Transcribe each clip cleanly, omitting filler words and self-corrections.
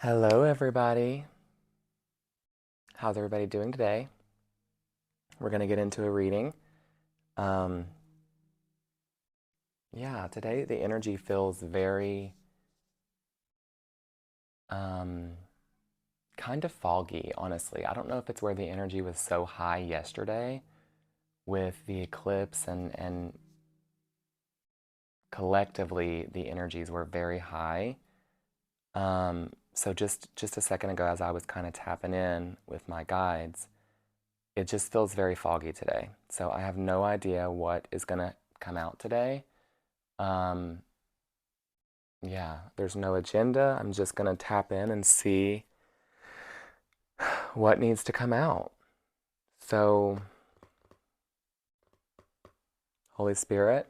Hello, everybody. How's everybody doing today? We're going to get into a reading. Um, yeah, today the energy feels very um, kind of foggy, honestly. I don't know if it's where the energy was so high yesterday with the eclipse and collectively the energies were very high. So just a second ago, as I was kind of tapping in with my guides, it just feels very foggy today. So I have no idea what is going to come out today. Um, yeah, there's no agenda. I'm just going to tap in and see what needs to come out. So, Holy Spirit,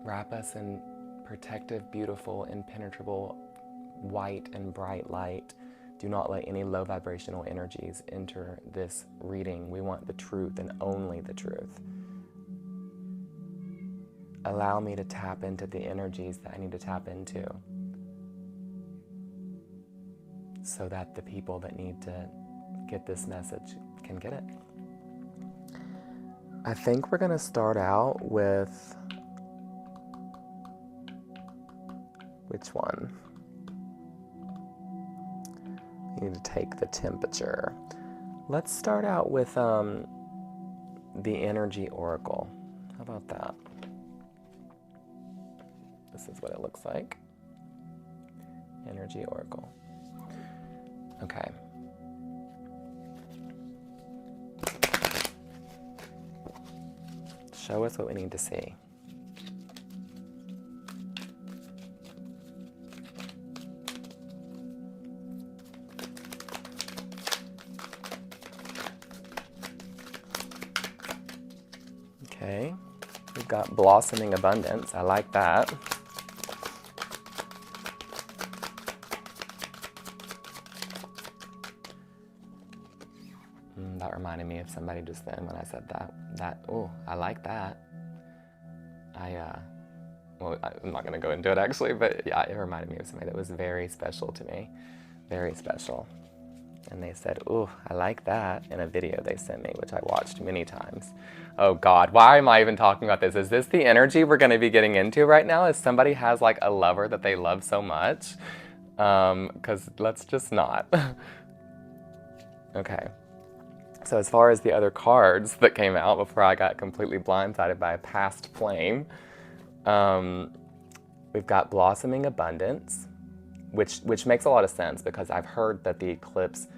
wrap us in protective, beautiful, impenetrable, white and bright light. Do not let any low vibrational energies enter this reading. We want the truth and only the truth. Allow me to tap into the energies that I need to tap into so that the people that need to get this message can get it. I think we're going to start out with which one? You need to take the temperature. Let's start out with the energy oracle. How about that? This is what it looks like. Energy oracle. Okay. Show us what we need to see. Okay, we've got blossoming abundance. I like that. That reminded me of somebody just then when I said that, oh, I like that. I'm not going to go into it actually, but yeah, it reminded me of somebody that was very special to me. Very special. And they said, ooh, I like that, in a video they sent me, which I watched many times. Oh God, why am I even talking about this? Is this the energy we're going to be getting into right now? Is somebody has like a lover that they love so much? Because let's just not. Okay. So as far as the other cards that came out before I got completely blindsided by a past flame, we've got blossoming abundance, which makes a lot of sense because I've heard that the eclipse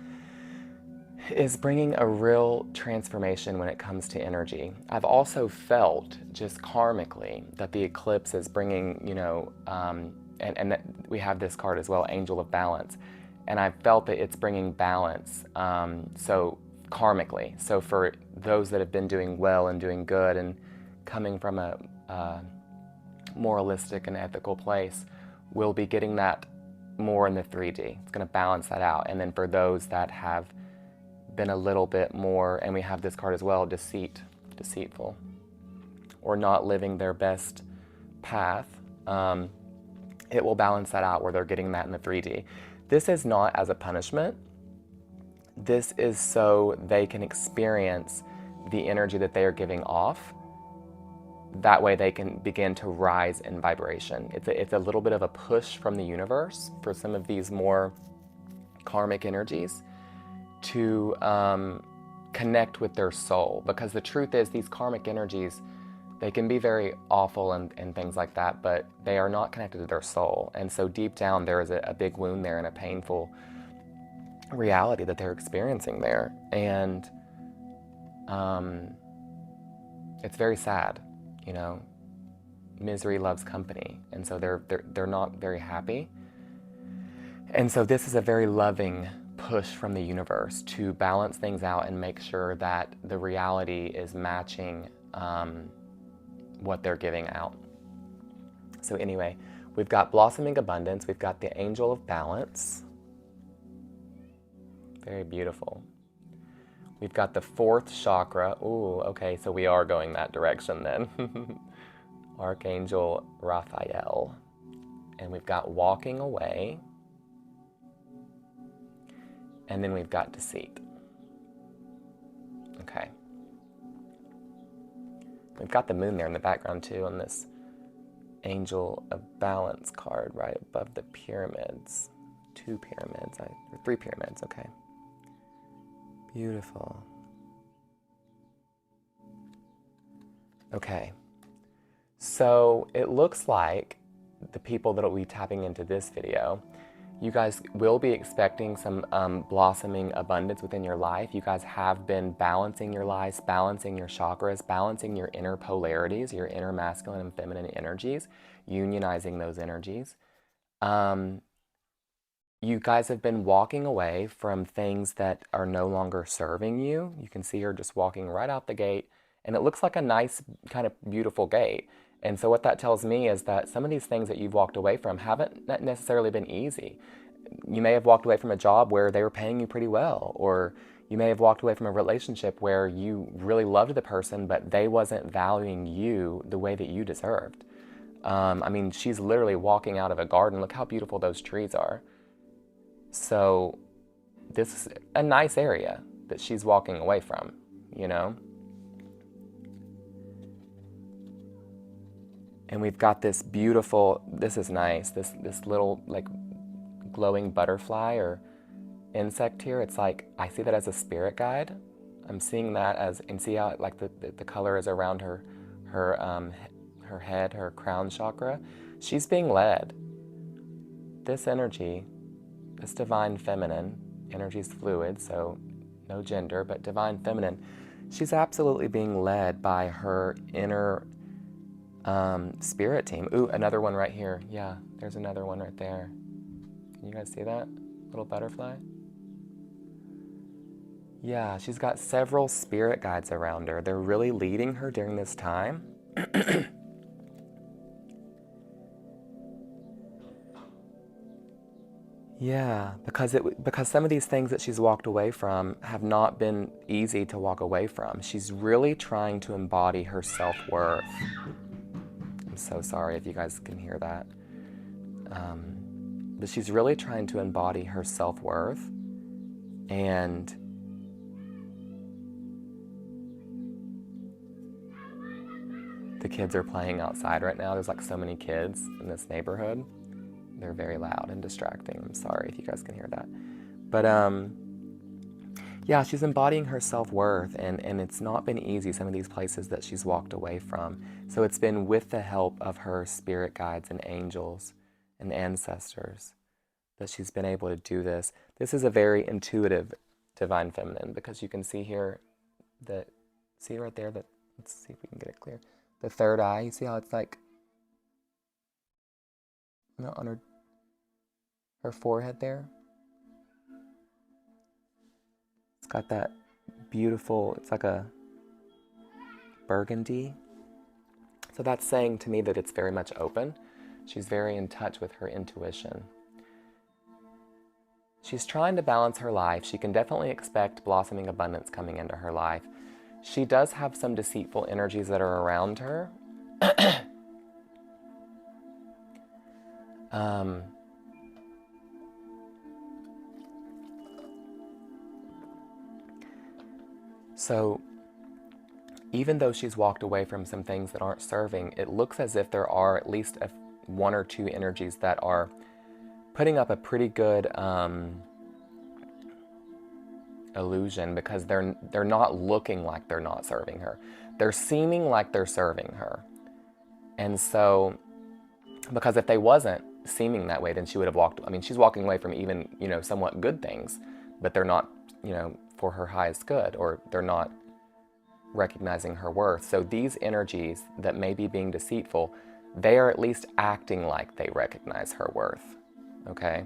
is bringing a real transformation when it comes to energy. I've also felt just karmically that the eclipse is bringing, and that we have this card as well, Angel of Balance, and I've felt that it's bringing balance. So karmically, so for those that have been doing well and doing good and coming from a moralistic and ethical place, we'll be getting that more in the 3D. It's going to balance that out. And then for those that have been a little bit more, and we have this card as well, deceitful, or not living their best path, it will balance that out where they're getting that in the 3D. This is not as a punishment. This is so they can experience the energy that they are giving off. That way they can begin to rise in vibration. It's a little bit of a push from the universe for some of these more karmic energies to connect with their soul. Because the truth is, these karmic energies, they can be very awful and things like that, but they are not connected to their soul. And so deep down, there is a big wound there and a painful reality that they're experiencing there. And it's very sad, misery loves company. And so they're not very happy. And so this is a very loving push from the universe to balance things out and make sure that the reality is matching what they're giving out. So anyway, we've got blossoming abundance. We've got the Angel of Balance. Very beautiful. We've got the 4th chakra. Ooh, okay, so we are going that direction then. Archangel Raphael. And we've got walking away. And then we've got deceit. Okay. We've got the moon there in the background too on this angel of balance card right above the pyramids. 2 pyramids, or 3 pyramids, okay. Beautiful. Okay. So it looks like the people that will be tapping into this video, you guys will be expecting some blossoming abundance within your life. You guys have been balancing your lives, balancing your chakras, balancing your inner polarities, your inner masculine and feminine energies, unionizing those energies. You guys have been walking away from things that are no longer serving you. You can see her just walking right out the gate, and it looks like a nice, kind of beautiful gate. And so what that tells me is that some of these things that you've walked away from haven't necessarily been easy. You may have walked away from a job where they were paying you pretty well, or you may have walked away from a relationship where you really loved the person, but they wasn't valuing you the way that you deserved. I mean, she's literally walking out of a garden. Look how beautiful those trees are. So this is a nice area that she's walking away from, you know? And we've got this beautiful, this is nice, this little like glowing butterfly or insect here. It's like, I see that as a spirit guide. I'm seeing that as, and see how like the color is around her head, her crown chakra. She's being led. This energy, this divine feminine, energy is fluid, so no gender, but divine feminine, she's absolutely being led by her inner spirit team. Ooh, another one right here. Yeah, there's another one right there. Can you guys see that little butterfly? Yeah, she's got several spirit guides around her. They're really leading her during this time. Yeah, because some of these things that she's walked away from have not been easy to walk away from. She's really trying to embody her self-worth. I'm so sorry if you guys can hear that. But she's really trying to embody her self-worth. And the kids are playing outside right now. There's like so many kids in this neighborhood. They're very loud and distracting. I'm sorry if you guys can hear that. But yeah, she's embodying her self-worth, and it's not been easy, some of these places that she's walked away from. So it's been with the help of her spirit guides and angels and ancestors that she's been able to do this. This is a very intuitive divine feminine, because you can see here that, see right there, that, let's see if we can get it clear. The third eye, you see how it's like, you know, on her forehead there? It's got that beautiful, it's like a burgundy. So that's saying to me that it's very much open. She's very in touch with her intuition. She's trying to balance her life. She can definitely expect blossoming abundance coming into her life. She does have some deceitful energies that are around her. So even though she's walked away from some things that aren't serving, it looks as if there are at least one or two energies that are putting up a pretty good illusion, because they're not looking like they're not serving her. They're seeming like they're serving her. And so, because if they wasn't seeming that way, then she would have walked, I mean, she's walking away from even, you know, somewhat good things, but they're not, you know, for her highest good, or they're not recognizing her worth. So these energies that may be being deceitful, they are at least acting like they recognize her worth, okay?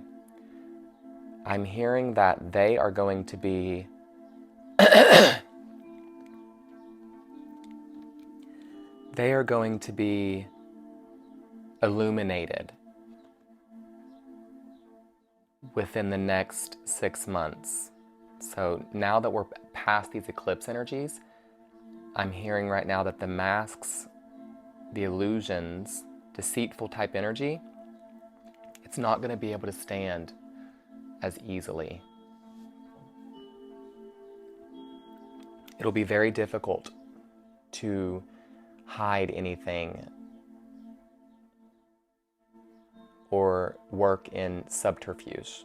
I'm hearing that they are going to be they are going to be illuminated within the next 6 months. So now that we're past these eclipse energies, I'm hearing right now that the masks, the illusions, deceitful type energy, it's not going to be able to stand as easily. It'll be very difficult to hide anything or work in subterfuge,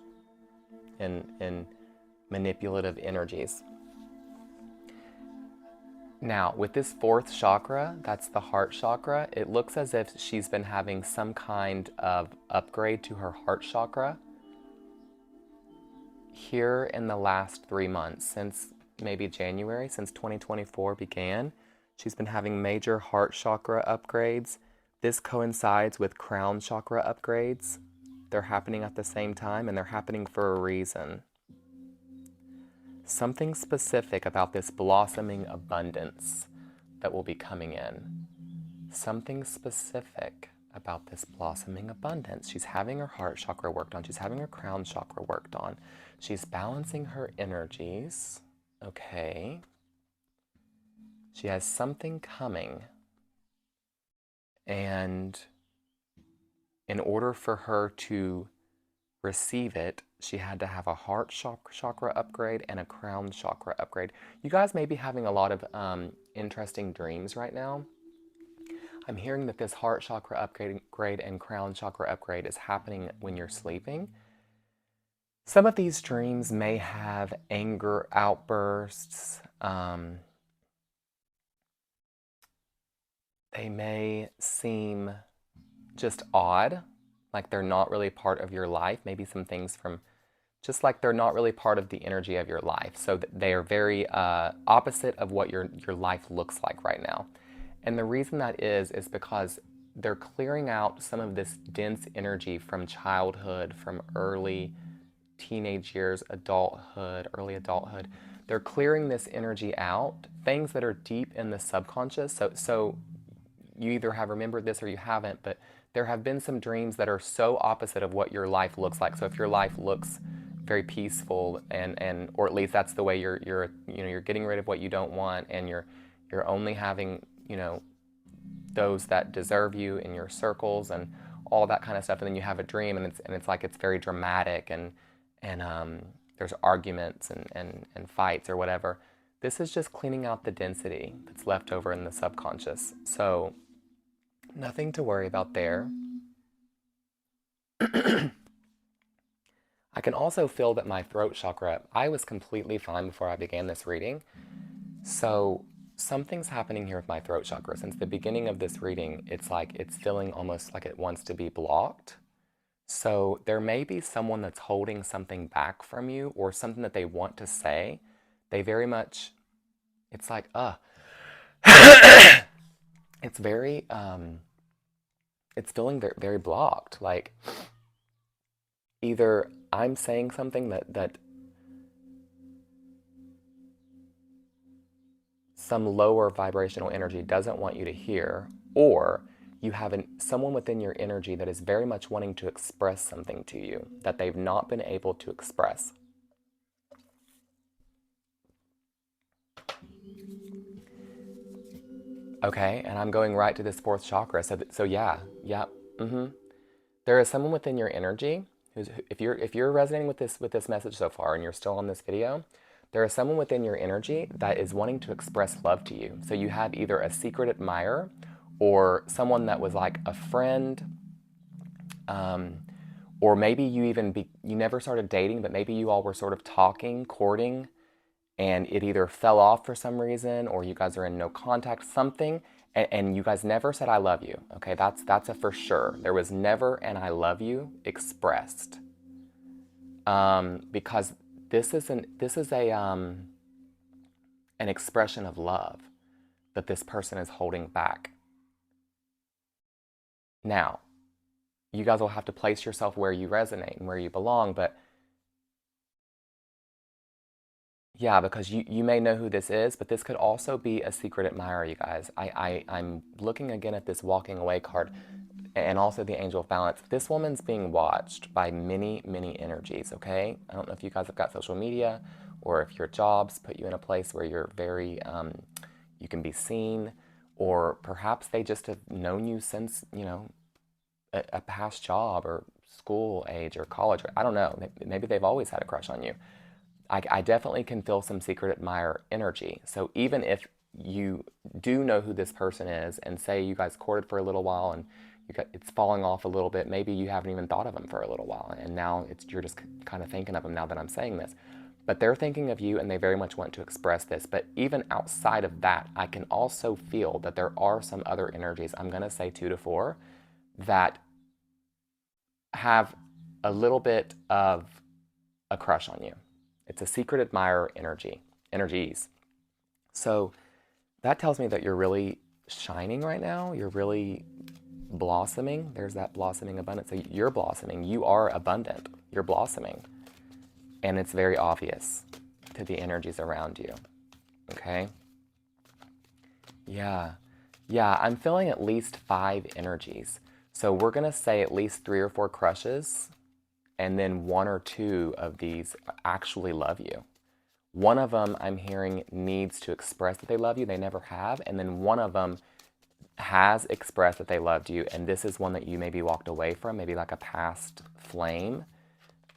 in manipulative energies. Now, with this fourth chakra, that's the heart chakra, it looks as if she's been having some kind of upgrade to her heart chakra here in the last 3 months, since maybe January, since 2024 began. She's been having major heart chakra upgrades. This coincides with crown chakra upgrades. They're happening at the same time, and they're happening for a reason. Something specific about this blossoming abundance that will be coming in. Something specific about this blossoming abundance. She's having her heart chakra worked on. She's having her crown chakra worked on. She's balancing her energies. Okay. She has something coming. And in order for her to receive it, she had to have a heart chakra upgrade and a crown chakra upgrade. You guys may be having a lot of interesting dreams right now. I'm hearing that this heart chakra upgrade and crown chakra upgrade is happening when you're sleeping. Some of these dreams may have anger outbursts. They may seem just odd, like they're not really part of your life. Maybe some things from, just like they're not really part of the energy of your life. So they are very opposite of what your life looks like right now. And the reason that is because they're clearing out some of this dense energy from childhood, from early teenage years, adulthood, early adulthood. They're clearing this energy out, things that are deep in the subconscious. So you either have remembered this or you haven't, but there have been some dreams that are so opposite of what your life looks like. So if your life looks very peaceful and or at least that's the way you're getting rid of what you don't want, and you're only having, those that deserve you in your circles and all that kind of stuff, and then you have a dream and it's like it's very dramatic and there's arguments and fights or whatever. This is just cleaning out the density that's left over in the subconscious. So nothing to worry about there. I can also feel that my throat chakra, I was completely fine before I began this reading. So something's happening here with my throat chakra. Since the beginning of this reading, it's like it's feeling almost like it wants to be blocked. So there may be someone that's holding something back from you or something that they want to say. They very much, it's like, it's very, it's feeling very, very blocked. Like either I'm saying something that some lower vibrational energy doesn't want you to hear, or you have someone within your energy that is very much wanting to express something to you that they've not been able to express. Okay, and I'm going right to this fourth chakra. So yeah. There is someone within your energy who's, if you're resonating with this message so far and you're still on this video, there is someone within your energy that is wanting to express love to you. So you have either a secret admirer or someone that was like a friend, or maybe you never started dating, but maybe you all were sort of talking, courting, and it either fell off for some reason or you guys are in no contact, something, and you guys never said I love you. Okay, that's a for sure. There was never an I love you expressed. Because this is an expression of love that this person is holding back. Now, you guys will have to place yourself where you resonate and where you belong, but yeah, because you may know who this is, but this could also be a secret admirer, you guys. I'm looking again at this walking away card and also the angel of balance. This woman's being watched by many, many energies, okay? I don't know if you guys have got social media or if your jobs put you in a place where you're very, you can be seen, or perhaps they just have known you since, a past job or school age or college. I don't know. Maybe they've always had a crush on you. I definitely can feel some secret admirer energy. So even if you do know who this person is, and say you guys courted for a little while and it's falling off a little bit, maybe you haven't even thought of them for a little while, and now you're just kind of thinking of them now that I'm saying this. But they're thinking of you and they very much want to express this. But even outside of that, I can also feel that there are some other energies, I'm going to say 2 to 4, that have a little bit of a crush on you. It's a secret admirer energies. So that tells me that you're really shining right now. You're really blossoming. There's that blossoming abundance. So you're blossoming. You are abundant. You're blossoming. And it's very obvious to the energies around you. Okay? Yeah. Yeah, I'm feeling at least 5 energies. So we're going to say at least 3 or 4 crushes, and then 1 or 2 of these actually love you. One of them, I'm hearing, needs to express that they love you. They never have. And then one of them has expressed that they loved you, and this is one that you maybe walked away from, maybe like a past flame,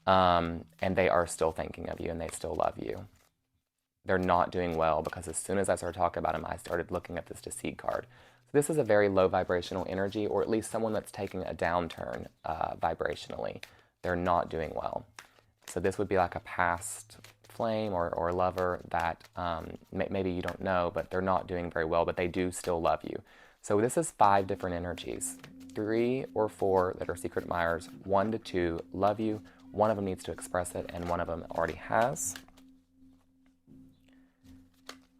and they are still thinking of you and they still love you. They're not doing well, because as soon as I started talking about them, I started looking at this deceit card. So this is a very low vibrational energy, or at least someone that's taking a downturn vibrationally. They're not doing well. So this would be like a past flame or lover that maybe you don't know, but they're not doing very well, but they do still love you. So this is 5 different energies. 3 or 4 that are secret admirers, 1 to 2 love you, one of them needs to express it, and one of them already has.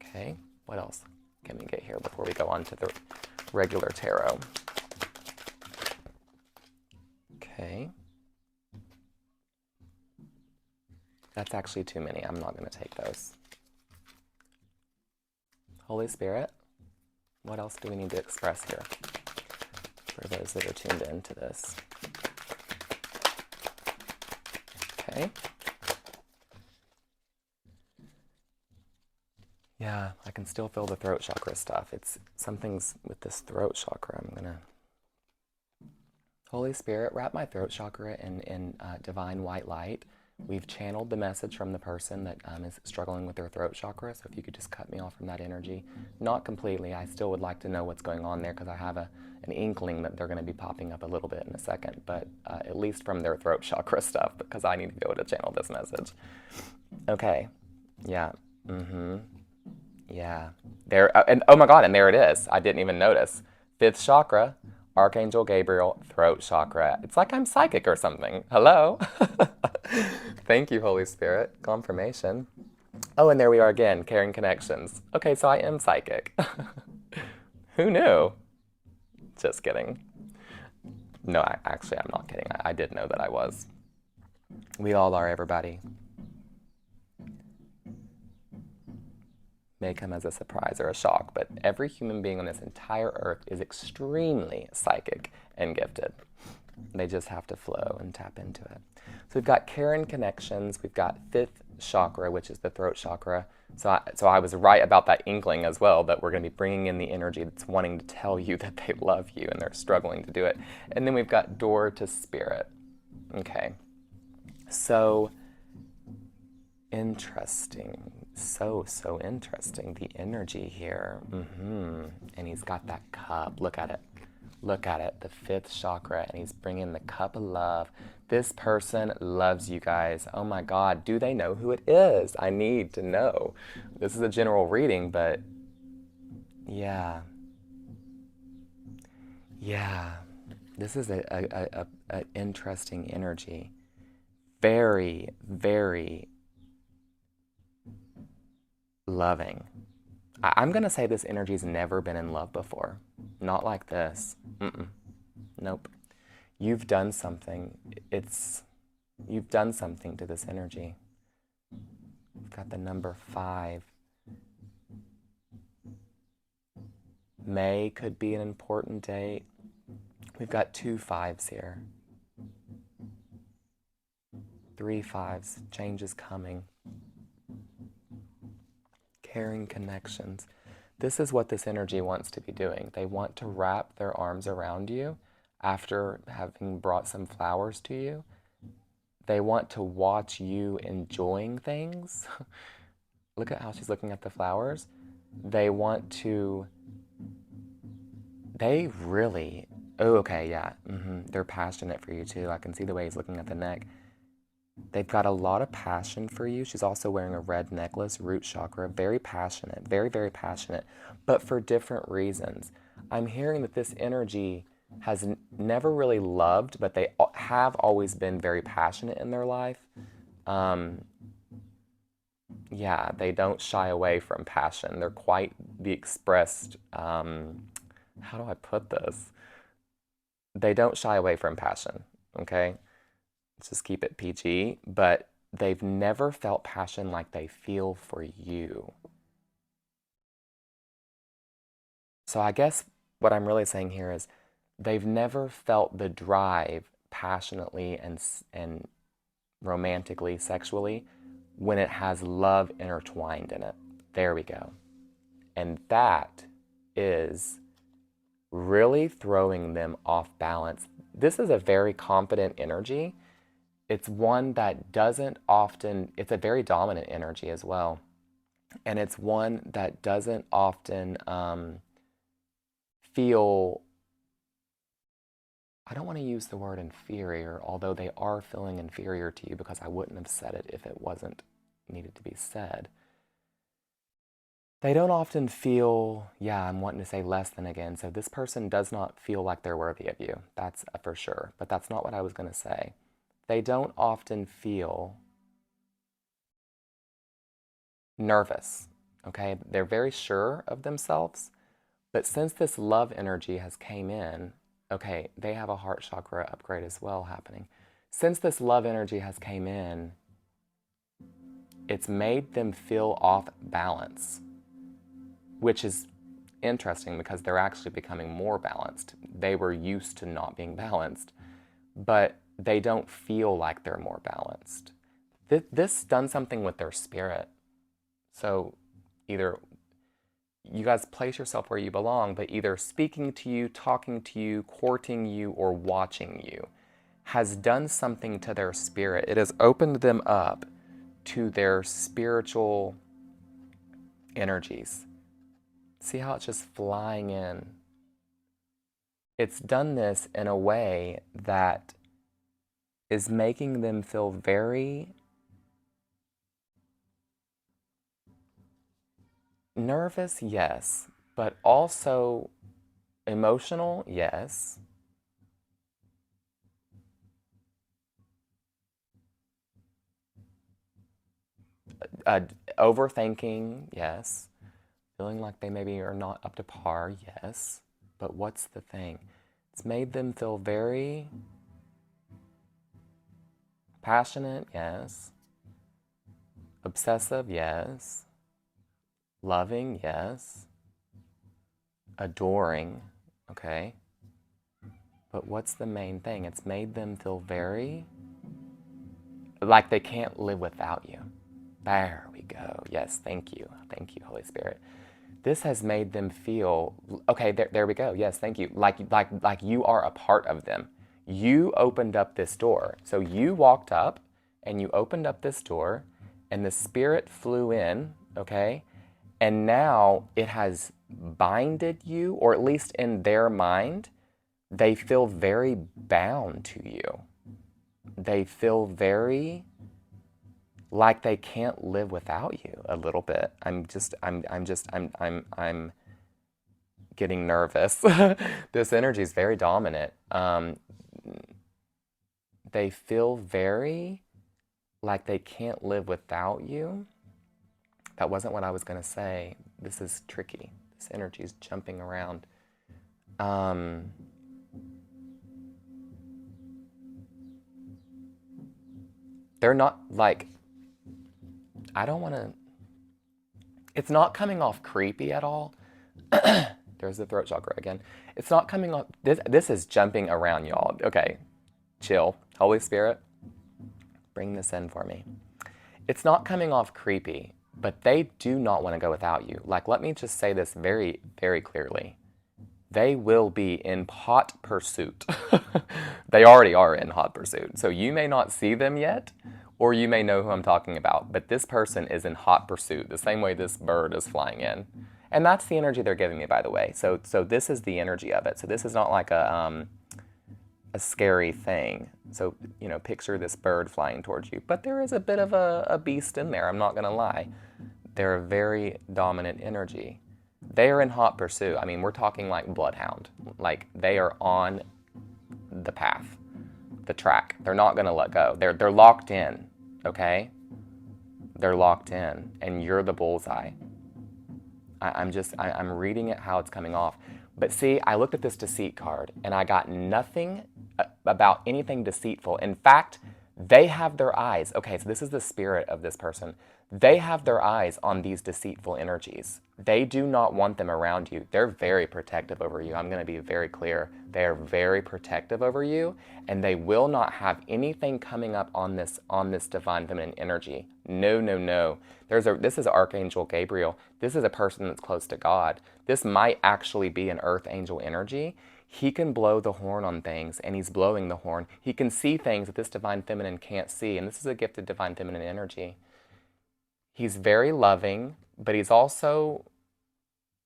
Okay, what else can we get here before we go on to the regular tarot? Okay. That's actually too many. I'm not going to take those. Holy Spirit, what else do we need to express here for those that are tuned into this? Okay. Yeah, I can still feel the throat chakra stuff. It's something's with this throat chakra. I'm going to... Holy Spirit, wrap my throat chakra in divine white light. We've channeled the message from the person that is struggling with their throat chakra, so if you could just cut me off from that energy. Not completely. I still would like to know what's going on there, because I have an inkling that they're going to be popping up a little bit in a second, but at least from their throat chakra stuff, because I need to be able to channel this message. Okay. Yeah. Yeah. There, and oh my God, and there it is. I didn't even notice. 5th chakra, Archangel Gabriel, throat chakra. It's like I'm psychic or something. Hello? Thank you, Holy Spirit. Confirmation. Oh, and there we are again, caring connections. Okay, so I am psychic. Who knew? Just kidding. No, actually, I'm not kidding. I did know that I was. We all are, everybody. May come as a surprise or a shock, but every human being on this entire earth is extremely psychic and gifted. They just have to flow and tap into it. So we've got Karen connections. We've got 5th chakra, which is the throat chakra. So I was right about that inkling as well, that we're going to be bringing in the energy that's wanting to tell you that they love you and they're struggling to do it. And then we've got door to spirit. Okay. So interesting. So interesting. The energy here. And he's got that cup. Look at it. Look at it. The 5th chakra. And he's bringing the cup of love. This person loves you guys. Oh my God. Do they know who it is? I need to know. This is a general reading, but yeah. Yeah. This is a interesting energy. Very, very loving. I'm going to say this energy's never been in love before. Not like this. Nope. You've done something. You've done something to this energy. We've got the number 5. May could be an important date. We've got 2 5s here. 3 5s. Change is coming. Caring connections. This is what this energy wants to be doing. They want to wrap their arms around you after having brought some flowers to you. They want to watch you enjoying things. Look at how she's looking at the flowers. They want to, they really, oh, okay, yeah. They're passionate for you too. I can see the way he's looking at the neck. They've got a lot of passion for you. She's also wearing a red necklace, root chakra, very passionate, very, very passionate, but for different reasons. I'm hearing that this energy has never really loved, but they have always been very passionate in their life. Yeah, they don't shy away from passion. They're quite the expressed, how do I put this? They don't shy away from passion, okay? Let's just keep it PG, but they've never felt passion like they feel for you. So I guess what I'm really saying here is they've never felt the drive passionately and romantically, sexually, when it has love intertwined in it. There we go. And that is really throwing them off balance. This is a very confident energy. It's one that doesn't often, it's a very dominant energy as well. And it's one that doesn't often feel, I don't want to use the word inferior, although they are feeling inferior to you because I wouldn't have said it if it wasn't needed to be said. They don't often feel, yeah, I'm wanting to say less than again. So this person does not feel like they're worthy of you. That's for sure. But that's not what I was going to say. They don't often feel nervous, okay? They're very sure of themselves. But since this love energy has came in, okay, they have a heart chakra upgrade as well happening. Since this love energy has came in, it's made them feel off balance, which is interesting because they're actually becoming more balanced. They were used to not being balanced, but they don't feel like they're more balanced. This done something with their spirit. So either you guys place yourself where you belong, but either speaking to you, talking to you, courting you, or watching you has done something to their spirit. It has opened them up to their spiritual energies. See how it's just flying in? It's done this in a way that is making them feel very nervous, yes, but also emotional, yes. Overthinking, yes. Feeling like they maybe are not up to par, yes. But what's the thing? It's made them feel very passionate, yes. Obsessive, yes. Loving, yes. Adoring, okay. But what's the main thing? It's made them feel very like they can't live without you. There we go. Yes, thank you. Thank you, Holy Spirit. This has made them feel, okay, there we go. Yes, thank you. Like you are a part of them. You opened up this door. So you walked up and you opened up this door and the Spirit flew in, okay? And now it has binded you, or at least in their mind, they feel very bound to you. They feel very like they can't live without you a little bit. I'm getting nervous. This energy is very dominant. They feel very like they can't live without you. That wasn't what I was going to say. This is tricky. This energy is jumping around. They're not like, I don't want to, it's not coming off creepy at all. There's the throat chakra again. It's not coming off, this is jumping around, y'all. Okay, chill. Holy Spirit, bring this in for me. It's not coming off creepy, but they do not want to go without you. Like, let me just say this very, very clearly. they will be in hot pursuit. They already are in hot pursuit. So you may not see them yet, or you may know who I'm talking about, but this person is in hot pursuit, the same way this bird is flying in. And that's the energy they're giving me, by the way. So this is the energy of it. So this is not like a scary thing. So, you know, picture this bird flying towards you. But there is a bit of a beast in there, I'm not going to lie. They're a very dominant energy. They are in hot pursuit. I mean, we're talking like bloodhound. Like, they are on the path, the track. They're not going to let go. They're locked in, okay? They're locked in, and you're the bullseye. I'm reading it how it's coming off. But see, I looked at this deceit card, and I got nothing about anything deceitful. In fact, they have their eyes. Okay, so this is the spirit of this person. They have their eyes on these deceitful energies. They do not want them around you. They're very protective over you. I'm going to be very clear. They are very protective over you, and they will not have anything coming up on this divine feminine energy. No, no, no. This is Archangel Gabriel. This is a person that's close to God. This might actually be an earth angel energy. He can blow the horn on things, and he's blowing the horn. He can see things that this divine feminine can't see, and this is a gifted divine feminine energy. He's very loving, but he's also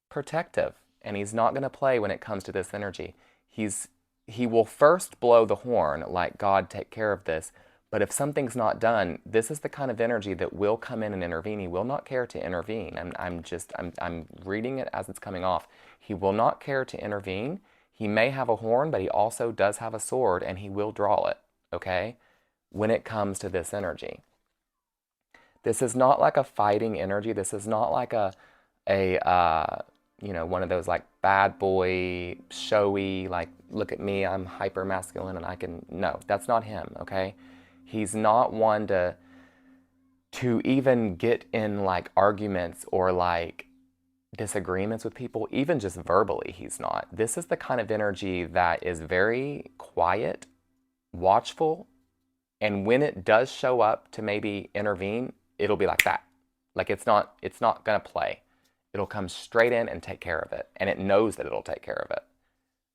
protective, and he's not going to play when it comes to this energy. He will first blow the horn, like, God, take care of this. But if something's not done, this is the kind of energy that will come in and intervene. He will not care to intervene. I'm reading it as it's coming off. He will not care to intervene. He may have a horn, but he also does have a sword, and he will draw it, okay, when it comes to this energy. This is not like a fighting energy. This is not like you know, one of those like bad boy, showy, like, look at me, I'm hyper masculine and I can, no, that's not him, okay? He's not one to even get in like arguments or like disagreements with people, even just verbally, he's not. This is the kind of energy that is very quiet, watchful, and when it does show up to maybe intervene, it'll be like that. Like, it's not gonna play. It'll come straight in and take care of it, and it knows that it'll take care of it.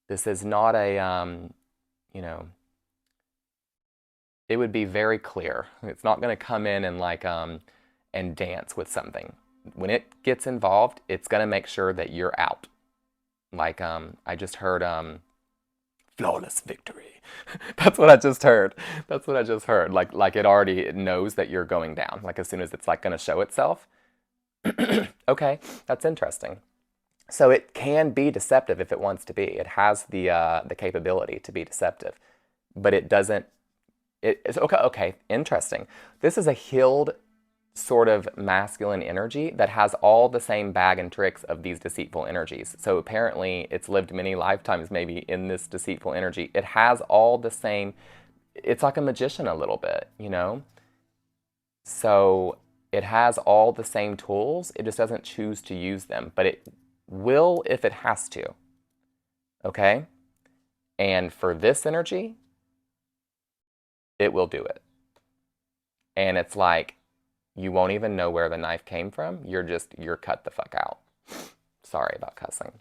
This is not a, you know, it would be very clear. It's not gonna come in and like, and dance with something. When it gets involved, it's gonna make sure that you're out. Like, I just heard, flawless victory. That's what I just heard. That's what I just heard. Like it knows that you're going down. Like, as soon as it's like going to show itself. Okay, that's interesting. So it can be deceptive if it wants to be. It has the capability to be deceptive, but it doesn't. It's okay. Okay, interesting. This is a healed sort of masculine energy that has all the same bag and tricks of these deceitful energies. So apparently it's lived many lifetimes maybe in this deceitful energy. It has all the same, it's like a magician a little bit, you know? So it has all the same tools, it just doesn't choose to use them, but it will if it has to, okay? And for this energy, it will do it. And it's like, you won't even know where the knife came from. You're cut the fuck out. Sorry about cussing.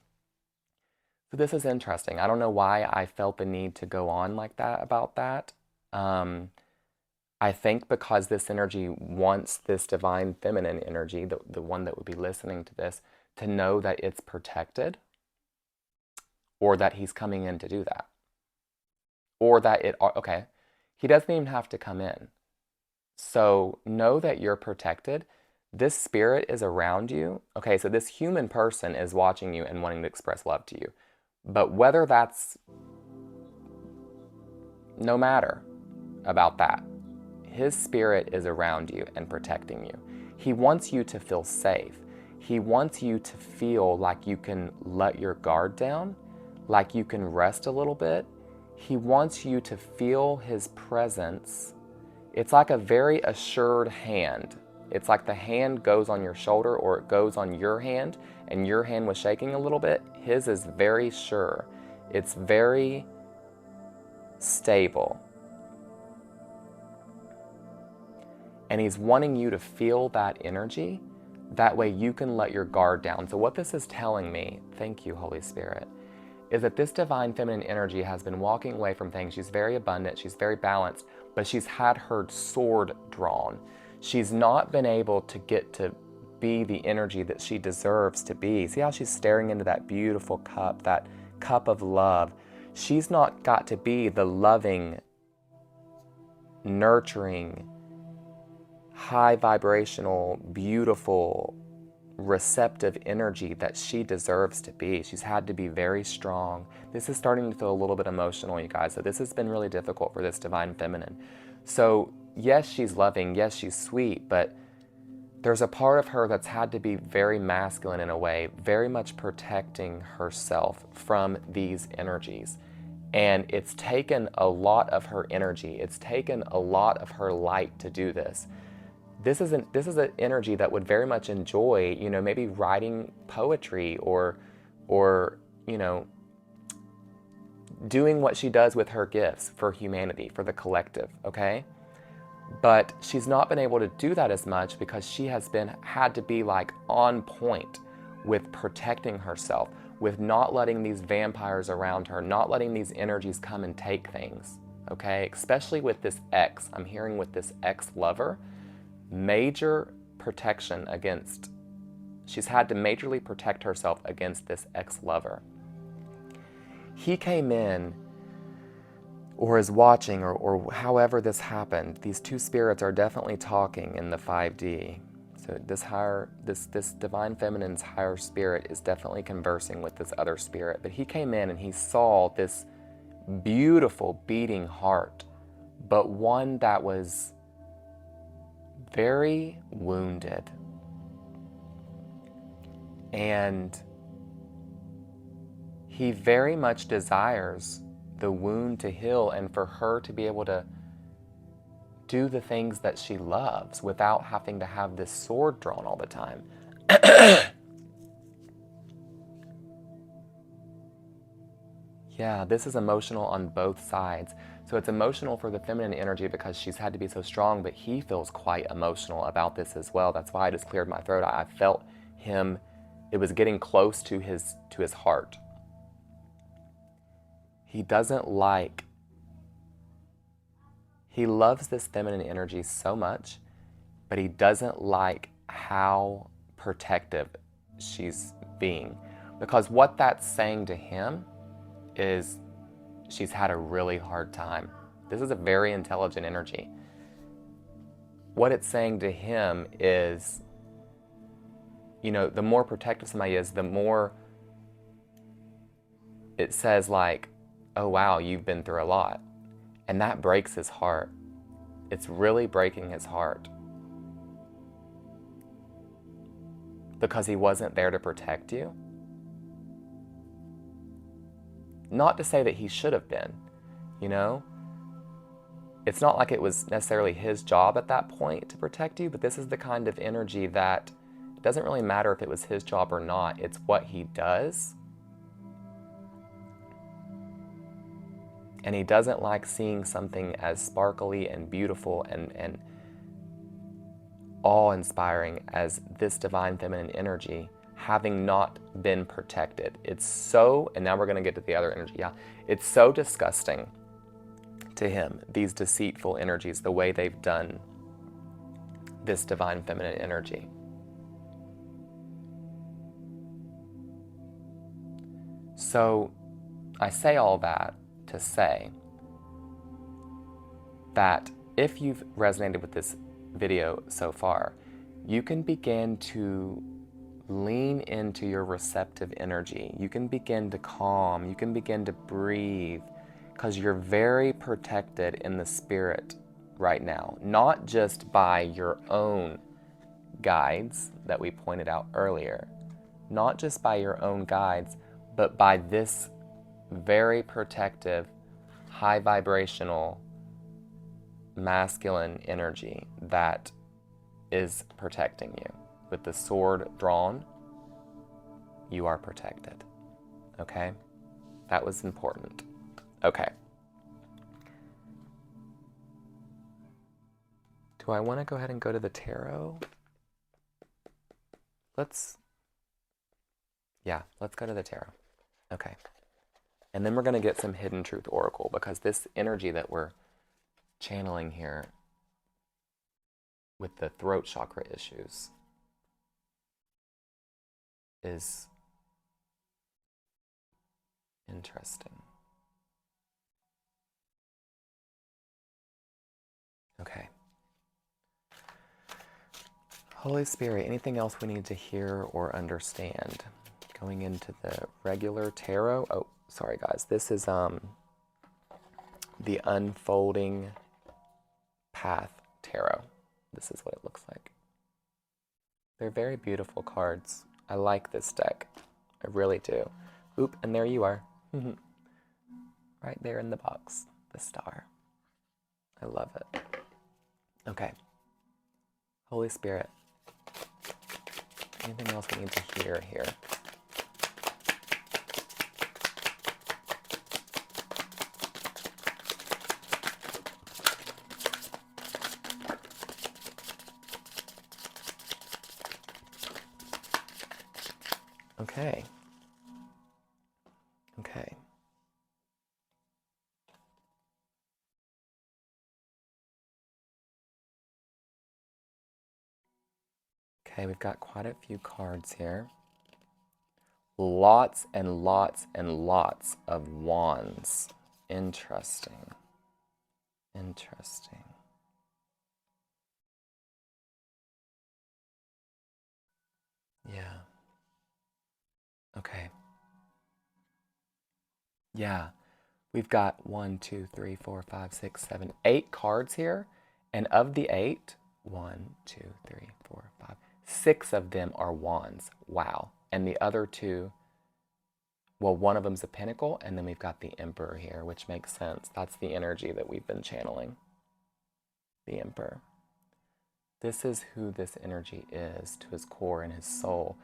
So this is interesting. I don't know why I felt the need to go on like that about that. I think because this energy wants this divine feminine energy, the one that would be listening to this, to know that it's protected, or that he's coming in to do that. Or that okay, he doesn't even have to come in. So know that you're protected. This spirit is around you. Okay, so this human person is watching you and wanting to express love to you. But whether that's, no matter about that, his spirit is around you and protecting you. He wants you to feel safe. He wants you to feel like you can let your guard down, like you can rest a little bit. He wants you to feel his presence. It's like a very assured hand. It's like the hand goes on your shoulder or it goes on your hand and your hand was shaking a little bit. His is very sure. It's very stable. And he's wanting you to feel that energy. That way you can let your guard down. So what this is telling me, thank you, Holy Spirit, is that this divine feminine energy has been walking away from things. She's very abundant, she's very balanced, but she's had her sword drawn. She's not been able to get to be the energy that she deserves to be. See how she's staring into that beautiful cup, that cup of love. She's not got to be the loving, nurturing, high vibrational, beautiful, receptive energy that she deserves to be. She's had to be very strong. This is starting to feel a little bit emotional, you guys. So this has been really difficult for this divine feminine. So yes, she's loving. Yes, she's sweet, but there's a part of her that's had to be very masculine in a way, very much protecting herself from these energies. And it's taken a lot of her energy. It's taken a lot of her light to do this. This is an energy that would very much enjoy, maybe writing poetry or, doing what she does with her gifts for humanity, for the collective, okay? But she's not been able to do that as much because she has had to be like on point with protecting herself, with not letting these vampires around her, not letting these energies come and take things, okay? Especially with this ex. I'm hearing with this ex-lover, major protection against, she's had to majorly protect herself against this ex-lover. He came in or is watching or however this happened. These two spirits are definitely talking in the 5D. So this divine feminine's higher spirit is definitely conversing with this other spirit. But he came in and he saw this beautiful beating heart, but one that was very wounded. And he very much desires the wound to heal and for her to be able to do the things that she loves without having to have this sword drawn all the time. Yeah, this is emotional on both sides. So it's emotional for the feminine energy because she's had to be so strong, but he feels quite emotional about this as well. That's why I just cleared my throat. I felt him, it was getting close to his heart. He doesn't like, he loves this feminine energy so much, but he doesn't like how protective she's being. Because what that's saying to him is she's had a really hard time. This is a very intelligent energy. What it's saying to him is, the more protective somebody is, the more it says like, oh wow, you've been through a lot. And that breaks his heart. It's really breaking his heart. Because he wasn't there to protect you. Not to say that he should have been, It's not like it was necessarily his job at that point to protect you, but this is the kind of energy that it doesn't really matter if it was his job or not. It's what he does. And he doesn't like seeing something as sparkly and beautiful and awe-inspiring as this divine feminine energy having not been protected. It's so, and now we're going to get to the other energy, it's so disgusting to him, these deceitful energies, the way they've done this divine feminine energy. So I say all that to say that if you've resonated with this video so far, you can begin to lean into your receptive energy. You can begin to calm, you can begin to breathe, because you're very protected in the spirit right now, not just by your own guides that we pointed out earlier, not just by your own guides, but by this very protective, high vibrational, masculine energy that is protecting you. With the sword drawn, you are protected. Okay? That was important. Okay. Do I want to go ahead and go to the tarot? Let's go to the tarot. Okay. And then we're going to get some Hidden Truth Oracle, because this energy that we're channeling here with the throat chakra issues is interesting. Okay. Holy Spirit, anything else we need to hear or understand? Going into the regular tarot. Oh, sorry guys. This is the Unfolding Path Tarot. This is what it looks like. They're very beautiful cards. I like this deck. I really do. Oop, and there you are. Right there in the box. The star. I love it. Okay. Holy Spirit. Anything else we need to hear here? Okay. Okay. Okay, we've got quite a few cards here. Lots and lots and lots of wands. Interesting. Interesting. Yeah. Okay. Yeah. We've got 1, 2, 3, 4, 5, 6, 7, 8 cards here. And of the 8, 1, 2, 3, 4, 5, 6 of them are wands. Wow. And the other 2, well, one of them's a pentacle, and then we've got the Emperor here, which makes sense. That's the energy that we've been channeling. The Emperor. This is who this energy is to his core and his soul.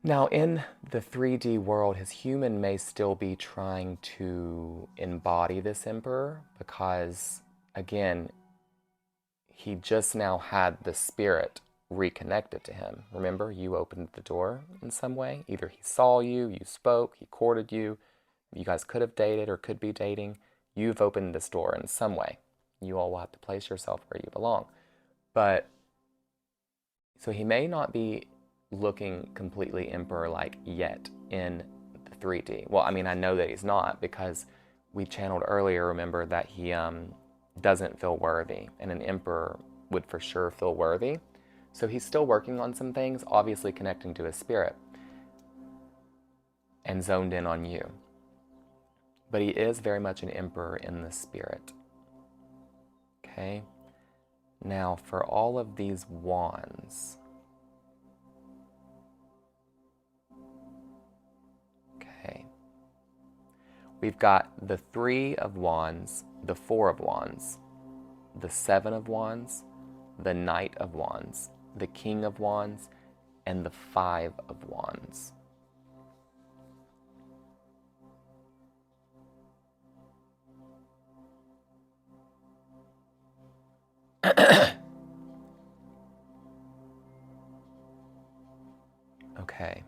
Now, in the 3D world, his human may still be trying to embody this Emperor because, again, he just now had the spirit reconnected to him. Remember, you opened the door in some way. Either he saw you, you spoke, he courted you, you guys could have dated or could be dating. You've opened this door in some way. You all will have to place yourself where you belong. But, so he may not be looking completely Emperor-like yet in the 3D. Well, I mean, I know that he's not, because we channeled earlier, remember, that he doesn't feel worthy, and an Emperor would for sure feel worthy. So he's still working on some things, obviously connecting to his spirit and zoned in on you. But he is very much an Emperor in the spirit. Okay? Now, for all of these wands, okay, we've got the 3 of wands, the 4 of wands, the 7 of wands, the Knight of wands, the King of wands, and the 5 of wands. Okay.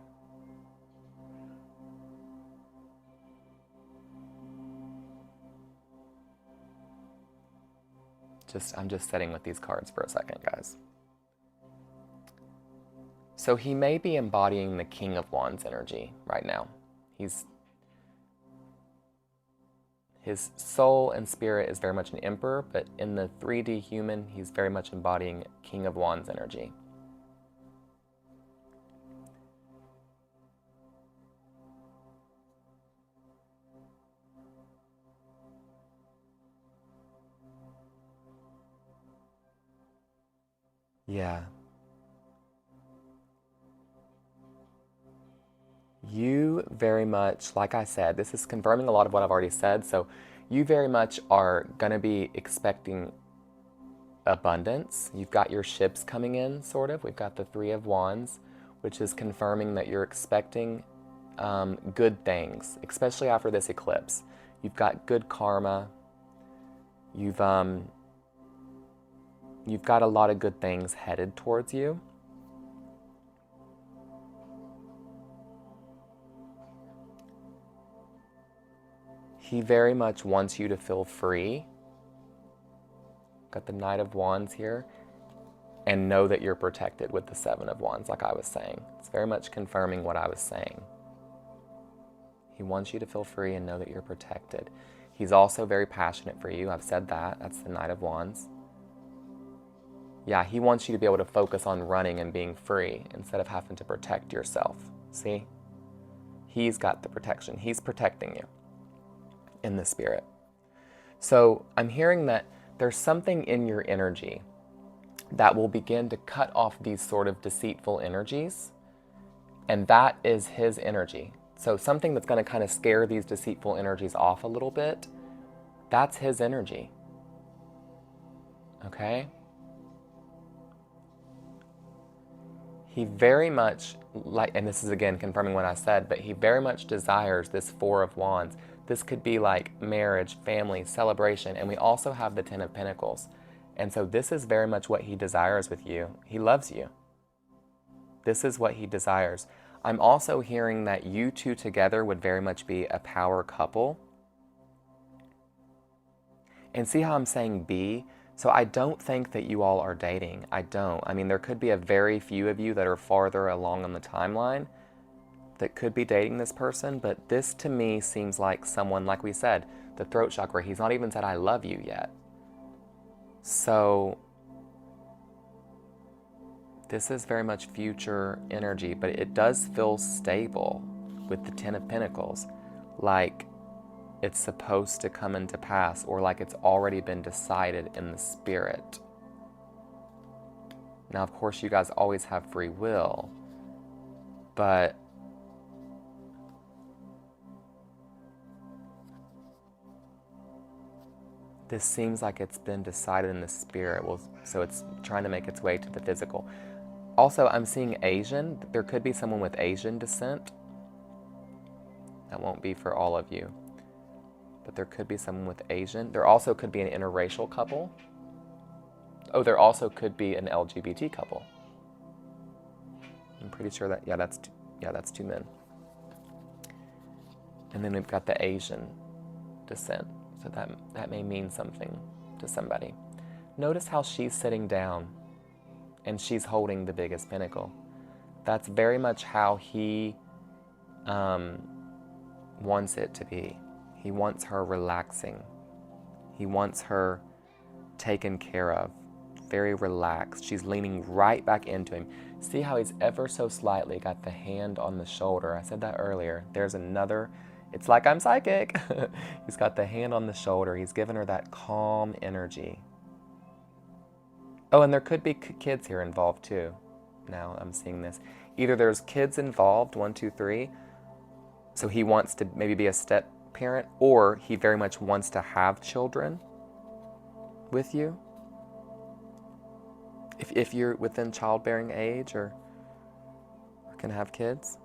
I'm just sitting with these cards for a second, guys. So he may be embodying the King of Wands energy right now. His soul and spirit is very much an Emperor, but in the 3D human, he's very much embodying King of Wands energy. Yeah. You very much, like I said, this is confirming a lot of what I've already said, so you very much are going to be expecting abundance. You've got your ships coming in, sort of. We've got the 3 of Wands, which is confirming that you're expecting good things, especially after this eclipse. You've got good karma. You've got a lot of good things headed towards you. He very much wants you to feel free. Got the Knight of Wands here. And know that you're protected with the Seven of Wands, like I was saying. It's very much confirming what I was saying. He wants you to feel free and know that you're protected. He's also very passionate for you. I've said that. That's the Knight of Wands. Yeah, he wants you to be able to focus on running and being free instead of having to protect yourself. See? He's got the protection. He's protecting you in the spirit. So I'm hearing that there's something in your energy that will begin to cut off these sort of deceitful energies. And that is his energy. So something that's going to kind of scare these deceitful energies off a little bit, that's his energy. Okay? He very much, like, and this is again confirming what I said, but he very much desires this Four of Wands. This could be like marriage, family, celebration, and we also have the Ten of Pentacles. And so this is very much what he desires with you. He loves you. This is what he desires. I'm also hearing that you two together would very much be a power couple. And see how I'm saying be? So I don't think that you all are dating. I don't. I mean, there could be a very few of you that are farther along on the timeline that could be dating this person, but this to me seems like someone, like we said, the throat chakra, he's not even said I love you yet. So this is very much future energy, but it does feel stable with the Ten of Pentacles, like it's supposed to come into pass, or like it's already been decided in the spirit. Now, of course, you guys always have free will, but this seems like it's been decided in the spirit, well, so it's trying to make its way to the physical. Also, I'm seeing Asian. There could be someone with Asian descent. That won't be for all of you. But there could be someone with Asian. There also could be an interracial couple. Oh, there also could be an LGBT couple. I'm pretty sure that, yeah, that's two men. And then we've got the Asian descent. So that may mean something to somebody. Notice how she's sitting down and she's holding the biggest pinnacle. That's very much how he wants it to be. He wants her relaxing. He wants her taken care of, very relaxed. She's leaning right back into him. See how he's ever so slightly got the hand on the shoulder. I said that earlier. There's another. It's like I'm psychic. He's got the hand on the shoulder. He's giving her that calm energy. Oh, and there could be kids here involved too. Now I'm seeing this. Either there's kids involved, 1, 2, 3. So he wants to maybe be a step parent, or he very much wants to have children with you. If you're within childbearing age or can have kids.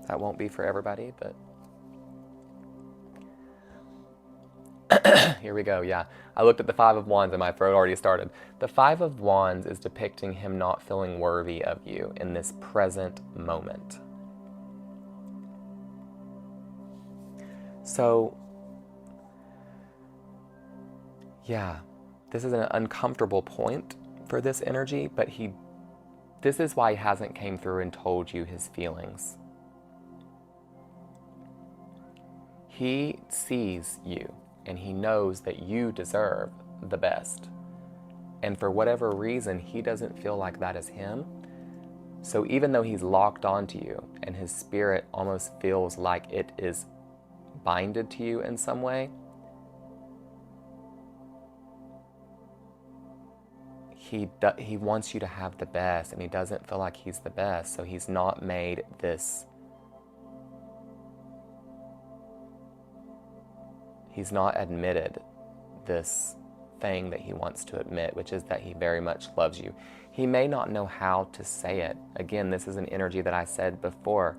That won't be for everybody, but here we go, yeah. I looked at the Five of Wands and my throat already started. The Five of Wands is depicting him not feeling worthy of you in this present moment. So, yeah, this is an uncomfortable point for this energy, but this is why he hasn't came through and told you his feelings. He sees you and he knows that you deserve the best. And for whatever reason, he doesn't feel like that is him. So even though he's locked onto you and his spirit almost feels like it is binded to you in some way, he wants you to have the best, and he doesn't feel like he's the best. So he's not made this. He's not admitted this thing that he wants to admit, which is that he very much loves you. He may not know how to say it. Again, this is an energy that I said before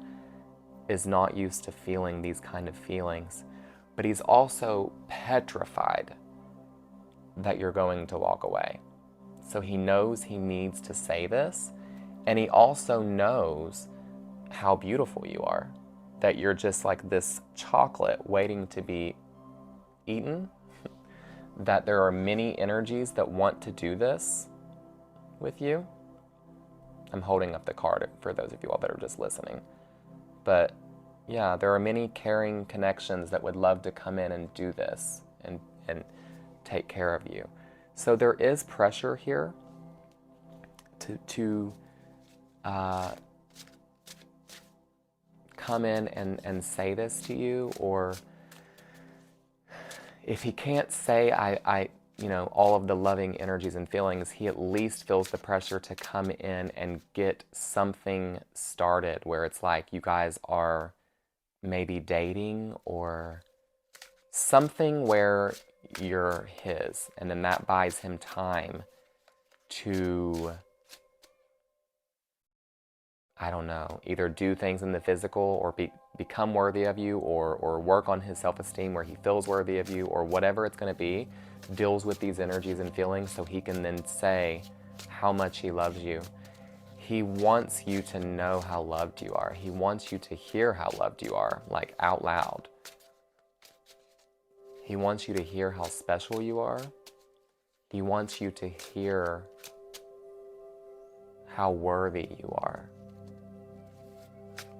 is not used to feeling these kind of feelings. But he's also petrified that you're going to walk away. So he knows he needs to say this, and he also knows how beautiful you are. that you're just like this chocolate waiting to be eaten, that there are many energies that want to do this with you. I'm holding up the card for those of you all that are just listening. But yeah, there are many caring connections that would love to come in and do this and take care of you. So there is pressure here to come in and say this to you, or if he can't say all of the loving energies and feelings, he at least feels the pressure to come in and get something started where it's like you guys are maybe dating or something where you're his, and then that buys him time to, I don't know, either do things in the physical or become worthy of you, or work on his self-esteem where he feels worthy of you, or whatever it's going to be, deals with these energies and feelings so he can then say how much he loves you. He wants you to know how loved you are. He wants you to hear how loved you are, like out loud. He wants you to hear how special you are. He wants you to hear how worthy you are.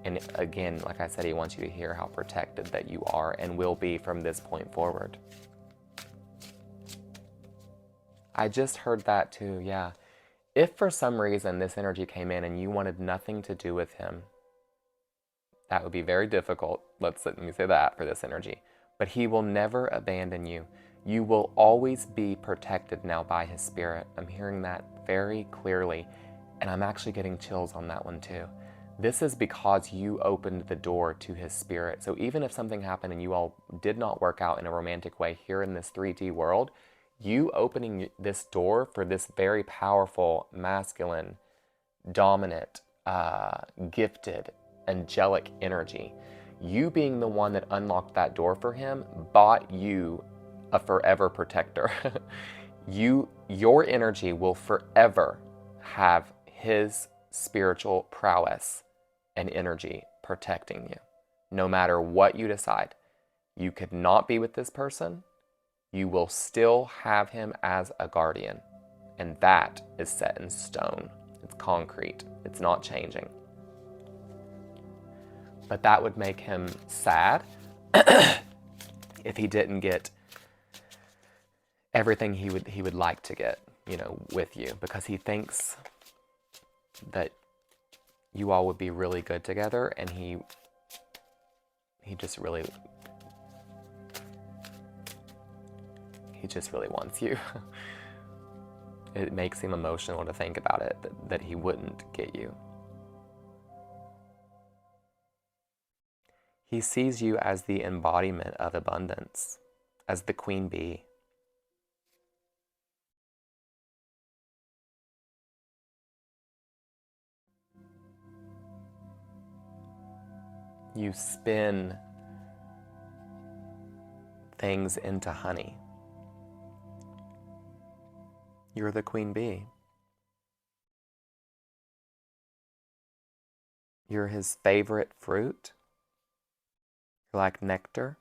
And again, like I said, he wants you to hear how protected that you are and will be from this point forward. I just heard that too, yeah. If for some reason this energy came in and you wanted nothing to do with him, that would be very difficult. Let me say that for this energy. But he will never abandon you. You will always be protected now by his spirit. I'm hearing that very clearly. And I'm actually getting chills on that one too. This is because you opened the door to his spirit. So even if something happened and you all did not work out in a romantic way here in this 3D world, you opening this door for this very powerful, masculine, dominant, gifted, angelic energy, you being the one that unlocked that door for him, bought you a forever protector. Your energy will forever have his spiritual prowess and energy protecting you. No matter what you decide, you could not be with this person, you will still have him as a guardian. And that is set in stone. It's concrete. It's not changing. But that would make him sad if he didn't get everything he would like to get, with you, because he thinks that you all would be really good together, and he just really wants you. It makes him emotional to think about it, that he wouldn't get you. He sees you as the embodiment of abundance, as the queen bee. You spin things into honey. You're the queen bee. You're his favorite fruit. You're like nectar.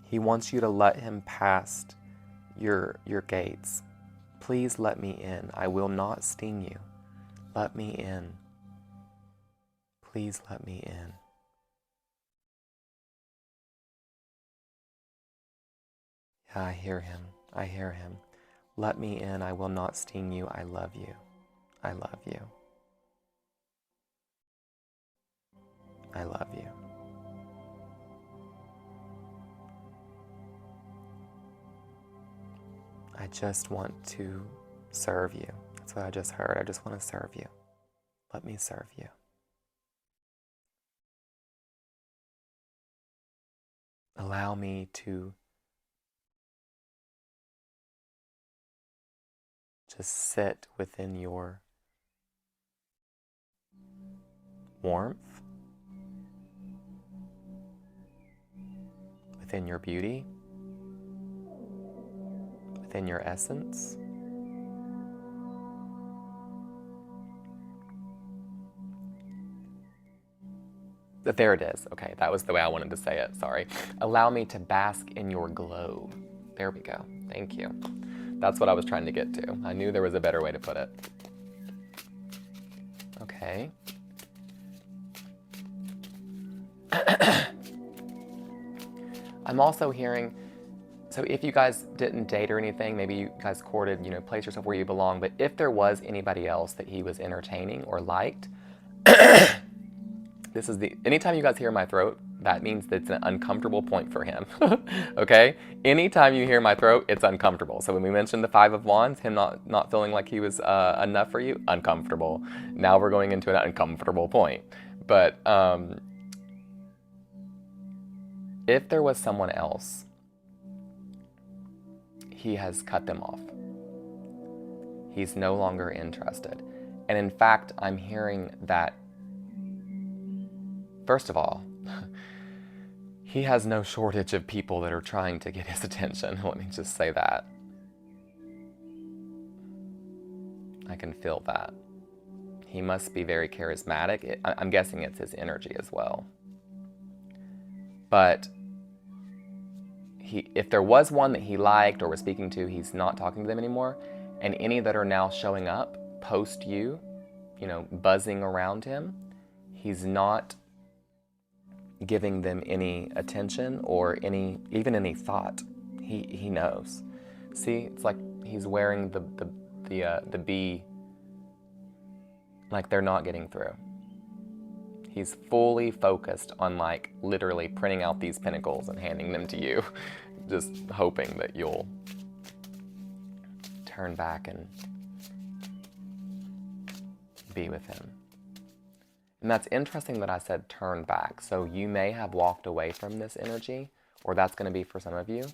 He wants you to let him past your gates. Please let me in. I will not sting you. Let me in. Please let me in. Yeah, I hear him. I hear him. Let me in. I will not sting you. I love you. I love you. I love you. I just want to serve you. That's what I just heard. I just want to serve you. Let me serve you. Allow me to just sit within your warmth, within your beauty, within your essence. There it is. Okay, that was the way I wanted to say it. Sorry. Allow me to bask in your glow. There we go. Thank you. That's what I was trying to get to. I knew there was a better way to put it. Okay. I'm also hearing, so if you guys didn't date or anything, maybe you guys courted, place yourself where you belong, but if there was anybody else that he was entertaining or liked, anytime you guys hear my throat, that means that it's an uncomfortable point for him. Okay? Anytime you hear my throat, it's uncomfortable. So when we mentioned the Five of Wands, him not feeling like he was enough for you, uncomfortable. Now we're going into an uncomfortable point. But if there was someone else, he has cut them off. He's no longer interested. And in fact, I'm hearing that, first of all, he has no shortage of people that are trying to get his attention. Let me just say that. I can feel that. He must be very charismatic. I'm guessing it's his energy as well. But if there was one that he liked or was speaking to, he's not talking to them anymore. And any that are now showing up post you, buzzing around him, he's not giving them any attention or even any thought. He knows. See, it's like he's wearing the bee, like they're not getting through. He's fully focused on like literally printing out these pinnacles and handing them to you, just hoping that you'll turn back and be with him. And that's interesting that I said turn back. So you may have walked away from this energy, or that's going to be for some of you.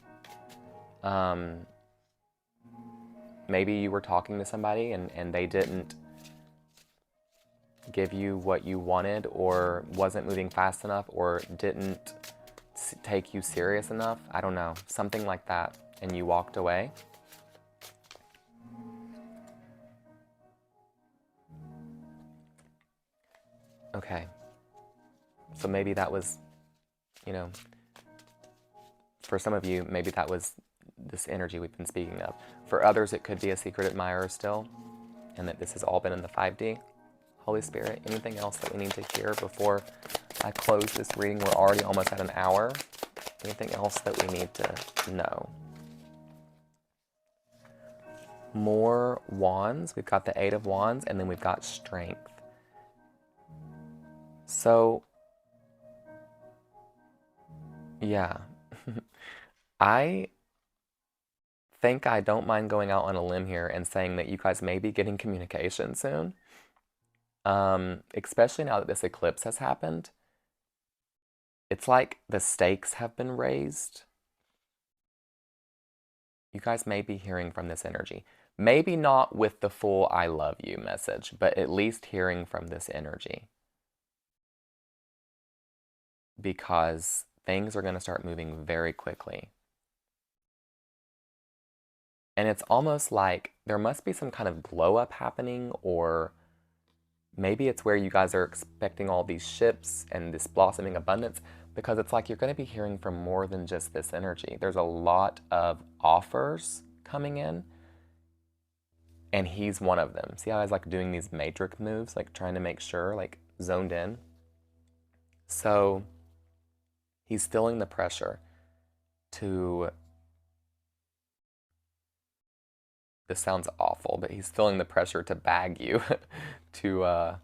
Maybe you were talking to somebody and they didn't give you what you wanted, or wasn't moving fast enough, or didn't take you serious enough. I don't know, something like that, and you walked away. Okay, so maybe that was, for some of you, maybe that was this energy we've been speaking of. For others, it could be a secret admirer still, and that this has all been in the 5D. Holy Spirit, anything else that we need to hear before I close this reading? We're already almost at an hour. Anything else that we need to know? More wands. We've got the 8 of Wands, and then we've got strength. So, yeah. I think I don't mind going out on a limb here and saying that you guys may be getting communication soon. Especially now that this eclipse has happened. It's like the stakes have been raised. You guys may be hearing from this energy. Maybe not with the full I love you message, but at least hearing from this energy. Because things are going to start moving very quickly. And it's almost like there must be some kind of glow up happening, or maybe it's where you guys are expecting all these ships and this blossoming abundance, because it's like you're going to be hearing from more than just this energy. There's a lot of offers coming in, and he's one of them. See how I was like doing these matrix moves, like trying to make sure, like zoned in. So he's feeling the pressure to, this sounds awful, but he's feeling the pressure to bag you, to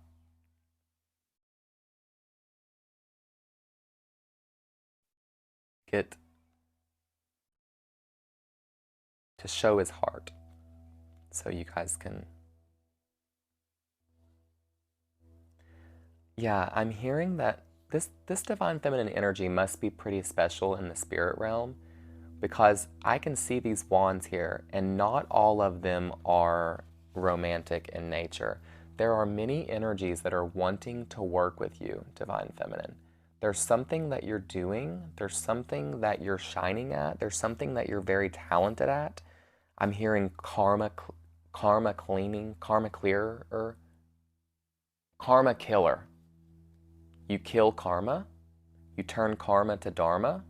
show his heart, so you guys can. Yeah, I'm hearing that this divine feminine energy must be pretty special in the spirit realm, because I can see these wands here, and not all of them are romantic in nature. There are many energies that are wanting to work with you, divine feminine. There's something that you're doing, there's something that you're shining at, there's something that you're very talented at. I'm hearing karma cleaning, karma clearer, karma killer. You kill karma. You turn karma to dharma.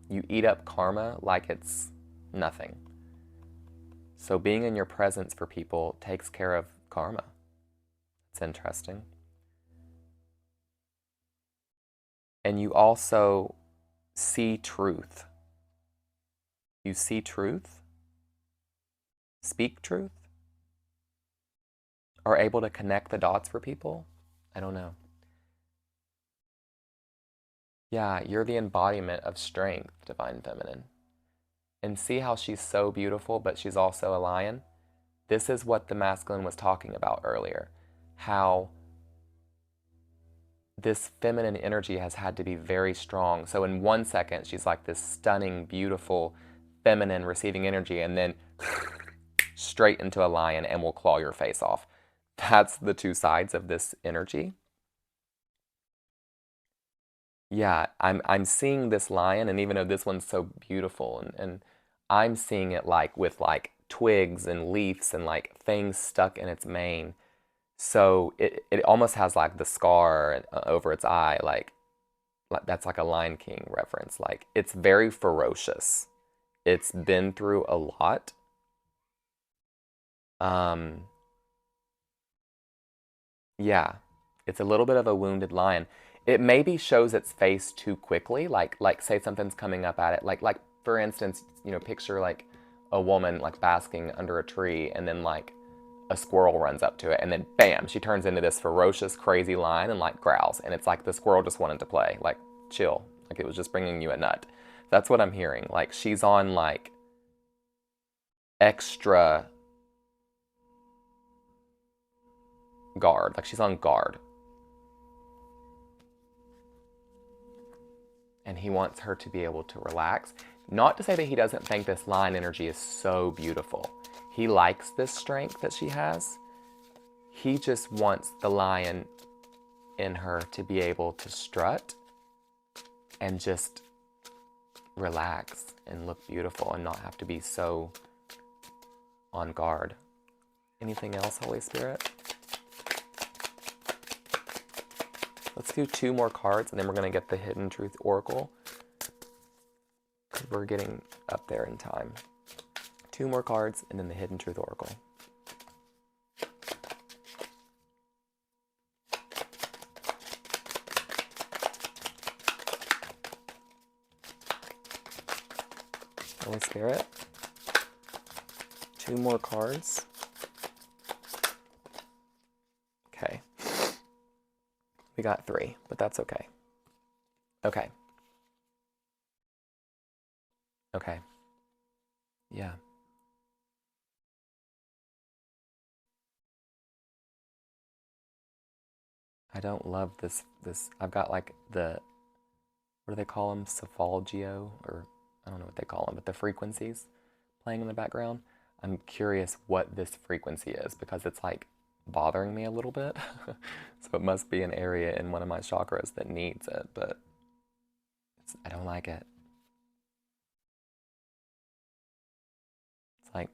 You eat up karma like it's nothing. So being in your presence for people takes care of karma. It's interesting. And you also see truth. You see truth, speak truth, are able to connect the dots for people. I don't know. Yeah, you're the embodiment of strength, Divine Feminine. And see how she's so beautiful, but she's also a lion? This is what the masculine was talking about earlier. How this feminine energy has had to be very strong. So in 1 second, she's like this stunning, beautiful, feminine receiving energy, and then straight into a lion and will claw your face off. That's the two sides of this energy. Yeah, I'm seeing this lion, and even though this one's so beautiful, and I'm seeing it like with like twigs and leaves and like things stuck in its mane. So it almost has like the scar over its eye, like that's like a Lion King reference. Like it's very ferocious. It's been through a lot. Um, yeah, it's a little bit of a wounded lion. It maybe shows its face too quickly, like say something's coming up at it. Like for instance, picture like a woman like basking under a tree, and then like a squirrel runs up to it, and then bam, she turns into this ferocious, crazy lion and like growls. And it's like the squirrel just wanted to play, like chill, like it was just bringing you a nut. That's what I'm hearing. Like she's on like extra guard, like she's on guard. And he wants her to be able to relax. Not to say that he doesn't think this lion energy is so beautiful. He likes this strength that she has. He just wants the lion in her to be able to strut and just relax and look beautiful and not have to be so on guard. Anything else, Holy Spirit? Let's do 2 more cards, and then we're going to get the Hidden Truth Oracle. We're getting up there in time. 2 more cards, and then the Hidden Truth Oracle. Holy Spirit. 2 more cards. Okay. We got 3, but that's okay. Okay. Okay. Yeah. I don't love this. I've got like what do they call them? Cephalgio, or I don't know what they call them, but the frequencies playing in the background. I'm curious what this frequency is because it's like bothering me a little bit. So it must be an area in one of my chakras that needs it, but I don't like it. It's like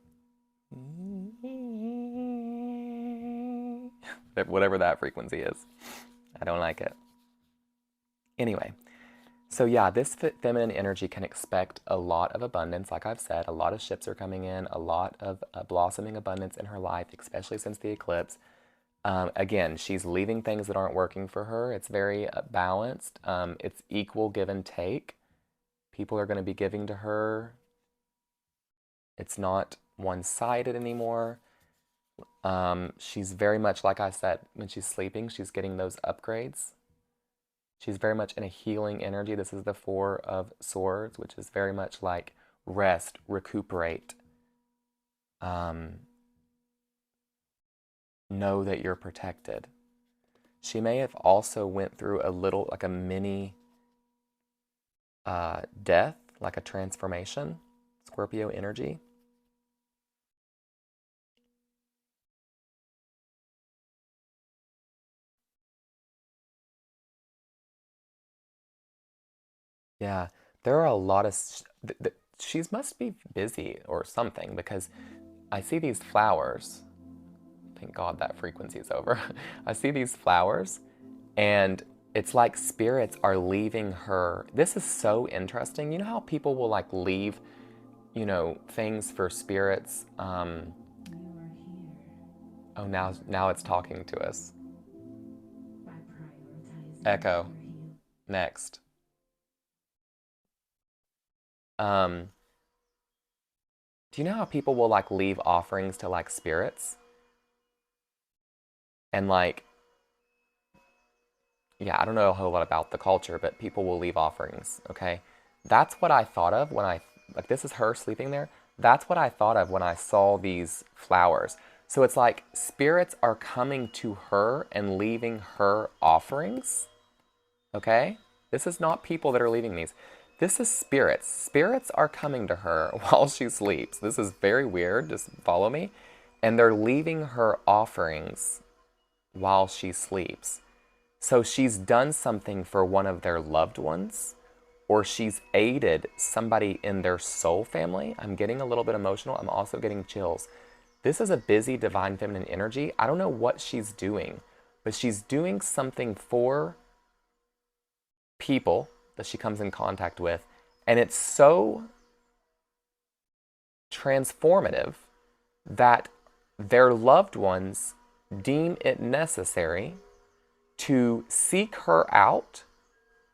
whatever that frequency is. I don't like it. Anyway, so yeah, this feminine energy can expect a lot of abundance. Like I've said, a lot of ships are coming in, a lot of blossoming abundance in her life, especially since the eclipse. Again, she's leaving things that aren't working for her. It's very balanced. It's equal give and take. People are going to be giving to her. It's not one-sided anymore. She's very much, like I said, when she's sleeping, she's getting those upgrades. She's very much in a healing energy. This is the 4 of Swords, which is very much like rest, recuperate. Know that you're protected. She may have also went through a little, like a mini death, like a transformation, Scorpio energy. Yeah, there are a lot of, she must be busy or something because I see these flowers. Thank God that frequency is over. I see these flowers And it's like spirits are leaving her. This is so interesting. You know how people will like leave, you know, things for spirits? Oh, now it's talking to us. Echo. Next. Um, do you know how people will like leave offerings to like spirits? And like, yeah, I don't know a whole lot about the culture, but people will leave offerings, okay? That's what I thought of when like, this is her sleeping there. That's what I thought of when I saw these flowers. So it's like spirits are coming to her and leaving her offerings, okay? This is not people that are leaving these. This is spirits. Spirits are coming to her while she sleeps. This is very weird. Just follow me. And they're leaving her offerings while she sleeps. So she's done something for one of their loved ones, or she's aided somebody in their soul family. I'm getting a little bit emotional. I'm also getting chills. This is a busy divine feminine energy. I don't know what she's doing, but she's doing something for people that she comes in contact with. And it's so transformative that their loved ones deem it necessary to seek her out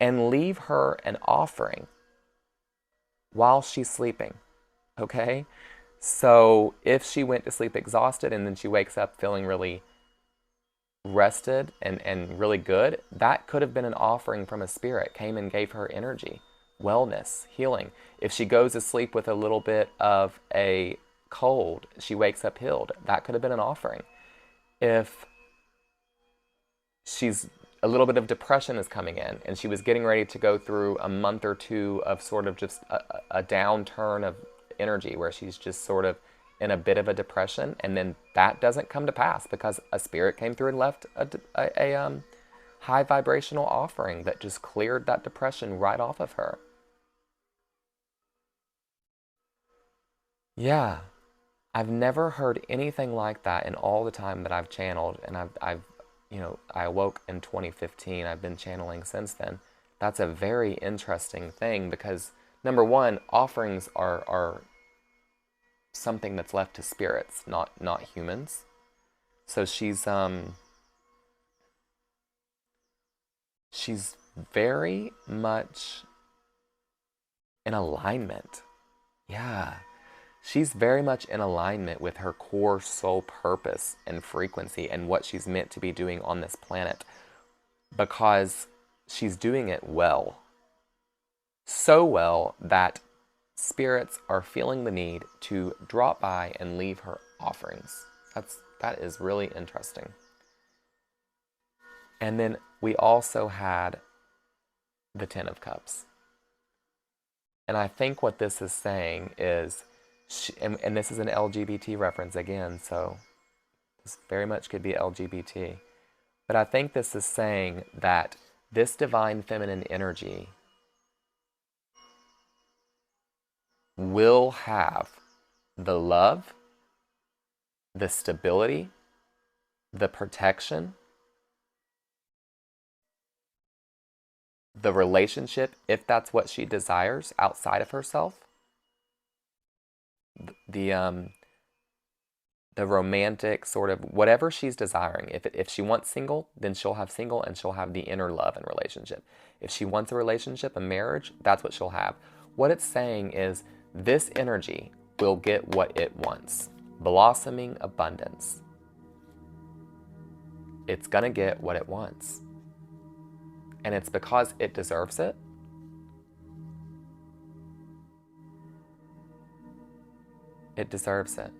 and leave her an offering while she's sleeping. Okay? So if she went to sleep exhausted and then she wakes up feeling really rested and really good, that could have been an offering from a spirit, came and gave her energy, wellness, healing. If she goes to sleep with a little bit of a cold, she wakes up healed. That could have been an offering. If she's a little bit of depression is coming in and she was getting ready to go through a month or two of sort of just a downturn of energy where she's just sort of in a bit of a depression, and then that doesn't come to pass because a spirit came through and left a high vibrational offering that just cleared that depression right off of her. Yeah, I've never heard anything like that in all the time that I've channeled, and I awoke in 2015. I've been channeling since then. That's a very interesting thing because number one, offerings are something that's left to spirits, not humans. So she's very much in alignment. Yeah. She's very much in alignment with her core soul purpose and frequency and what she's meant to be doing on this planet because she's doing it well. So well that spirits are feeling the need to drop by and leave her offerings. That is really interesting. And then we also had the Ten of Cups. And I think what this is saying is, and this is an LGBT reference again, so this very much could be LGBT. But I think this is saying that this divine feminine energy will have the love, the stability, the protection, the relationship, if that's what she desires outside of herself, the the romantic sort of whatever she's desiring. If she wants single, then she'll have single and she'll have the inner love and relationship. If she wants a relationship, a marriage, that's what she'll have. What it's saying is this energy will get what it wants. Blossoming abundance. It's gonna get what it wants. And it's because it deserves it. It deserves it.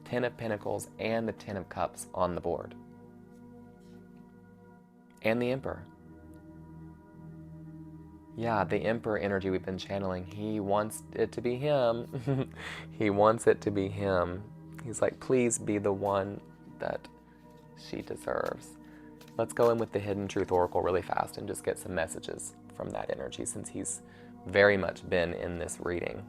Ten of Pentacles and the Ten of Cups on the board. And the Emperor. Yeah, the Emperor energy we've been channeling. He wants it to be him. He wants it to be him. He's like, please be the one that she deserves. Let's go in with the Hidden Truth Oracle really fast and just get some messages from that energy since he's very much been in this reading.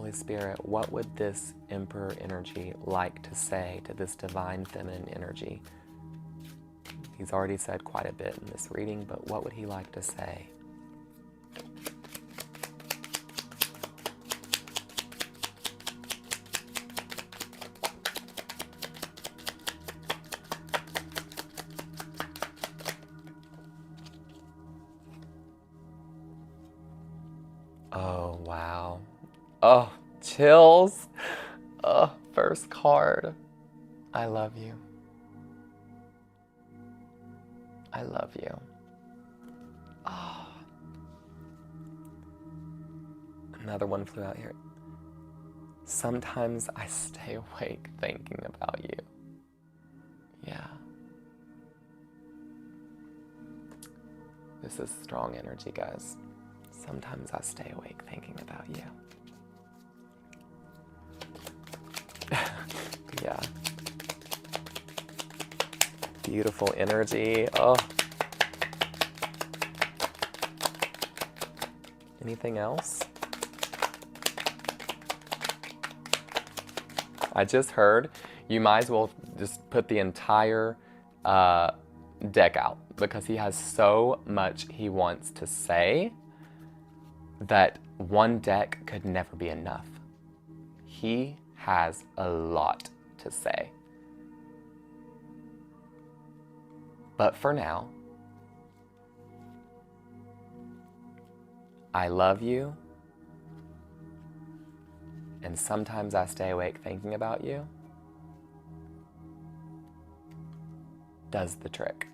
Holy Spirit, what would this Emperor energy like to say to this divine feminine energy? He's already said quite a bit in this reading, but what would he like to say? Oh, wow. Oh, chills. Oh, first card. I love you. I love you. Oh. Another one flew out here. Sometimes I stay awake thinking about you. Yeah. This is strong energy, guys. Sometimes I stay awake thinking about you. Yeah. Beautiful energy. Oh. Anything else? I just heard you might as well just put the entire deck out, because he has so much he wants to say that one deck could never be enough. He has a lot to say. But for now, I love you, and sometimes I stay awake thinking about you, does the trick.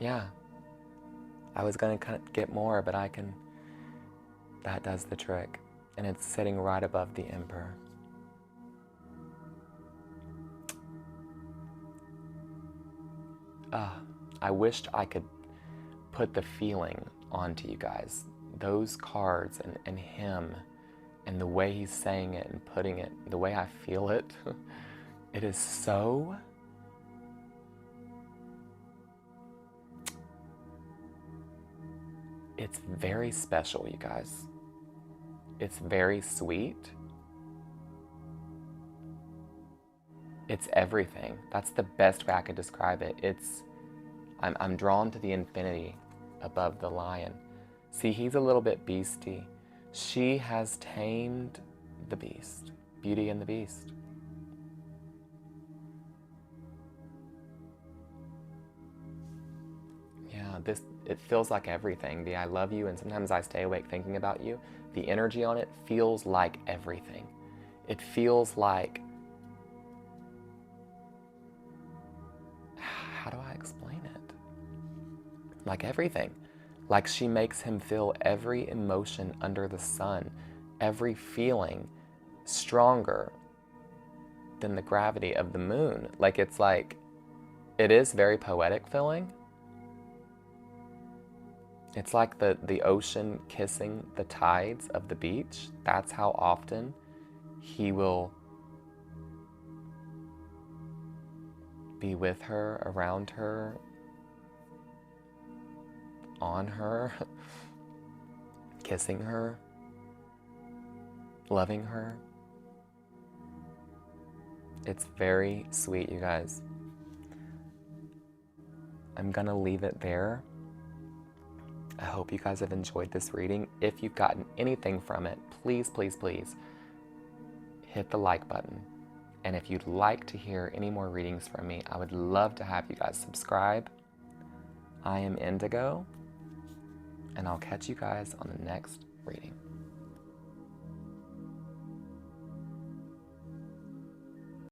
Yeah. I was gonna get more, but that does the trick. And it's sitting right above the Emperor. I wished I could put the feeling onto you guys. Those cards and him and the way he's saying it and putting it, the way I feel it, it is so... It's very special, you guys. It's very sweet. It's everything. That's the best way I could describe it. I'm drawn to the infinity above the lion. See, he's a little bit beastie. She has tamed the beast. Beauty and the Beast. Yeah, it feels like everything. The I love you, and sometimes I stay awake thinking about you. The energy on it feels like everything. It feels like... How do I explain it? Like everything. Like she makes him feel every emotion under the sun, every feeling stronger than the gravity of the moon. Like it is very poetic feeling. It's like the ocean kissing the tides of the beach. That's how often he will be with her, around her, on her, kissing her, loving her. It's very sweet, you guys. I'm gonna leave it there. I hope you guys have enjoyed this reading. If you've gotten anything from it, please, please, please hit the like button. And if you'd like to hear any more readings from me, I would love to have you guys subscribe. I am Indigo, and I'll catch you guys on the next